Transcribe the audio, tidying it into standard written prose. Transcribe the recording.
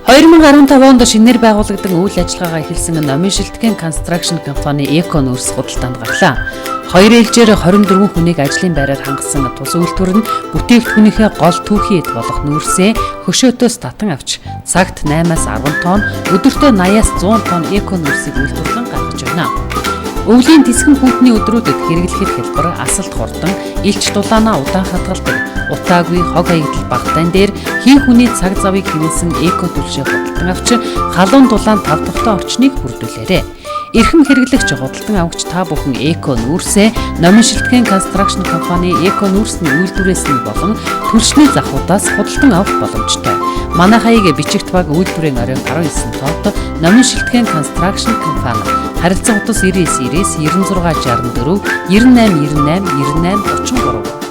2015 онд шинээр байгуулагдсан үйл ажиллагаагаа эхэлсэн номын шилтгэн констракшн компани Эко нүүрс худалдаанд гарлаа. 2 ээлжээр 24 хүнийг ажлын байраар хангасан тус үйлдвэр нь бүтээгдэхүүнийхээ гол түүхий эд болох нүүрсээ хөшөөтөөс татан авч цагт 8-аас 10 тонн, өдөртөө 80-аас 100 тонн эко нүүрсийг үйлдвэрлэн гаргаж байна. Өвлийн тэсгэн хүнтний өдрүүдэд хэрэглэхэд хялбар, асалт хурдан, илч дулаанаа удаан хадгалдаг, утаагүй хог хаягдал багтаан дээр хин хүний цаг завыг хэмнэсэн эко түлшээ худалдан авч халуун дулаан 5 дахь орчныг бүрдүүлээрэ. Эрхэм хэрэглэгч худалдан авагч та бүхэн эко нүүрсээ номын шилтгэн констракшн компани эко нүүрсний үйлдвэрээс нь болон түлшний захуудаас худалдан авах боломжтой. Манай хаяг бичигт баг үйлдвэрийн оройн 19 тоот номын шилтгэн констракшн компани харилцан утас 99 96 64 98 98 98 33